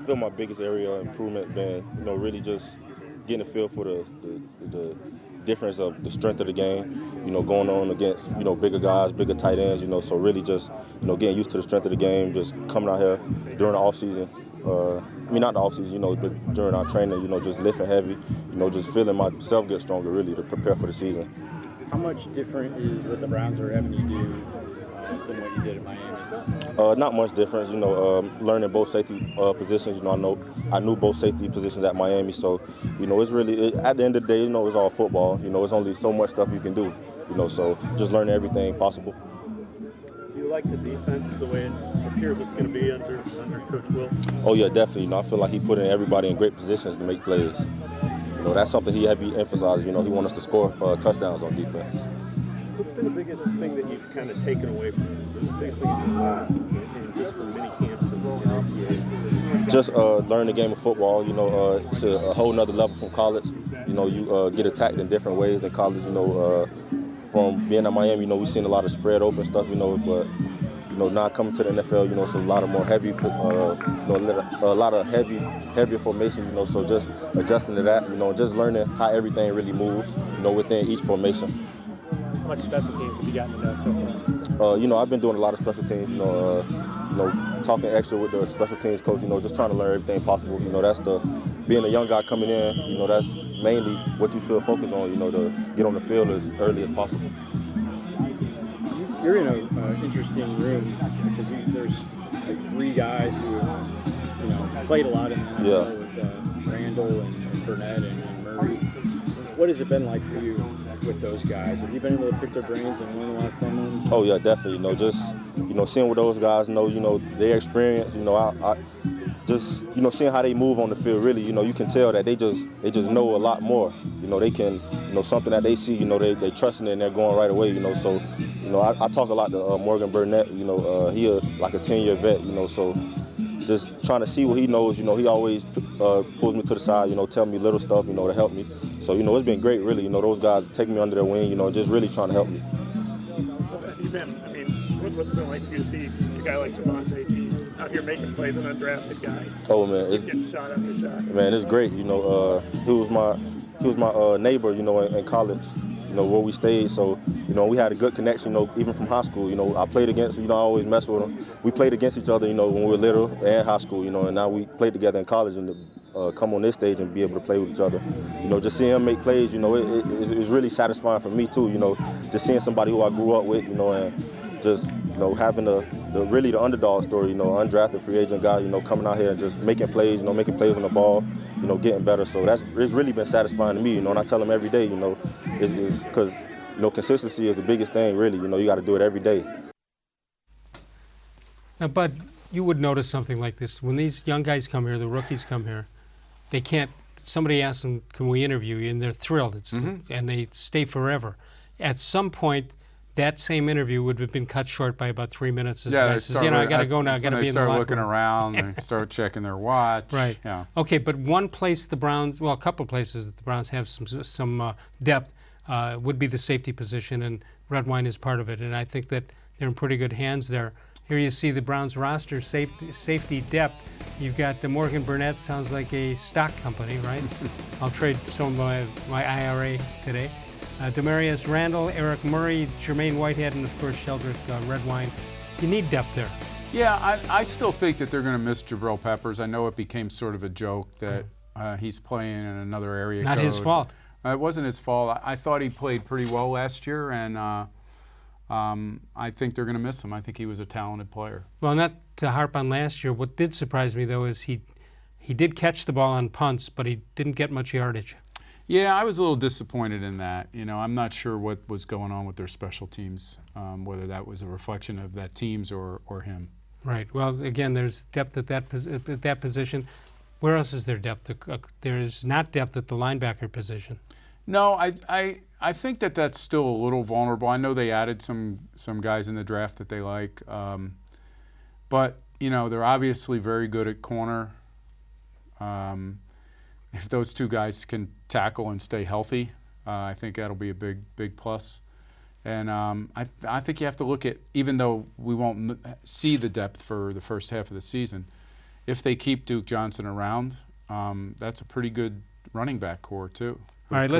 feel my biggest area of improvement been, really just getting a feel for the difference of the strength of the game, going on against, bigger guys, bigger tight ends, so really just, getting used to the strength of the game, just coming out here during the offseason. Not the offseason, but during our training, just lifting heavy, just feeling myself get stronger, really, to prepare for the season. How much different is what the Browns are having you do than what you did at Miami? Not much difference, learning both safety positions. I knew both safety positions at Miami, so it's really at the end of the day, it's all football. It's only so much stuff you can do, so just learning everything possible. Do you like the defense the way it appears it's going to be under Coach Will? Oh yeah, definitely. I feel like he put in everybody in great positions to make plays. That's something he heavy emphasized. He wants us to score touchdowns on defense. What's been the biggest thing that you've kind of taken away from this? The biggest thing you've learned just from mini camps and OTAs? Just learn the game of football. It's a whole nother level from college. You get attacked in different ways than college. From being at Miami, we've seen a lot of spread open stuff. But now coming to the NFL, it's a lot of more heavy, a lot of heavier formations. So just adjusting to that, just learning how everything really moves, within each formation. How much special teams have you gotten to know so far? I've been doing a lot of special teams. Talking extra with the special teams coach. Just trying to learn everything possible. That's being a young guy coming in. That's mainly what you should focus on. To get on the field as early as possible. You're in an interesting room because there's like three guys who have played a lot in the NFL with Randall and Burnett and Murray. What has it been like for you with those guys? Have you been able to pick their brains and learn a lot from them? Oh yeah, definitely. Just seeing what those guys know, their experience. I just seeing how they move on the field. Really, you can tell that they just know a lot more. They can something that they see. They trusting it and they're going right away. So I talk a lot to Morgan-Burnett. He like a 10-year vet. So just trying to see what he knows. He always pulls me to the side. Tell me little stuff. To help me. So it's been great. Really, those guys take me under their wing. Just really trying to help me. What's it been like for you to see a guy like Javonte out here making plays, an undrafted guy? Oh man, it's getting shot after shot. Man, it's great. He was my neighbor. In college. Where we stayed. So we had a good connection. Even from high school. I played against. I always mess with him. We played against each other. When we were little and high school. And now we played together in college and come on this stage and be able to play with each other. Just seeing him make plays. It's really satisfying for me too. Just seeing somebody who I grew up with. And just having the underdog story. Undrafted free agent guy. Coming out here and just making plays. Making plays on the ball. Getting better. So it's really been satisfying to me. And I tell him every day. Is because consistency is the biggest thing. Really. You got to do it every day. Now, Bud, you would notice something like this when these young guys come here. The rookies come here. They can't. Somebody asks them, "Can we interview you?" And they're thrilled. And they stay forever. At some point, that same interview would have been cut short by about 3 minutes. This guy says, I got to go now. I got to be in the locker room. They start looking around. They start checking their watch. Right. Yeah. Okay, but one place the Browns, well, a couple of places that the Browns have some depth would be the safety position, and Redwine is part of it. And I think that they're in pretty good hands there. Here you see the Browns roster safety depth. You've got the Morgan-Burnett, sounds like a stock company, right? I'll trade some of my IRA today. Damarious-Randall, Eric Murray, Jermaine-Whitehead, and of course Sheldrick Redwine. You need depth there. Yeah, I still think that they're going to miss Jabril Peppers. I know it became sort of a joke that he's playing in another area Not code. his fault. It wasn't his fault. I thought he played pretty well last year, and I think they're going to miss him. I think he was a talented player. Well, not to harp on last year, what did surprise me, though, is he did catch the ball on punts, but he didn't get much yardage. Yeah, I was a little disappointed in that. I'm not sure what was going on with their special teams, whether that was a reflection of that team's or him. Right. Well, again, there's depth at that position. Where else is there depth? There's not depth at the linebacker position. No, I think that that's still a little vulnerable. I know they added some guys in the draft that they like, but they're obviously very good at corner. If those two guys can tackle and stay healthy, I think that'll be a big plus. And I think you have to look at, even though we won't see the depth for the first half of the season, if they keep Duke Johnson around, that's a pretty good running back core too. All right, let's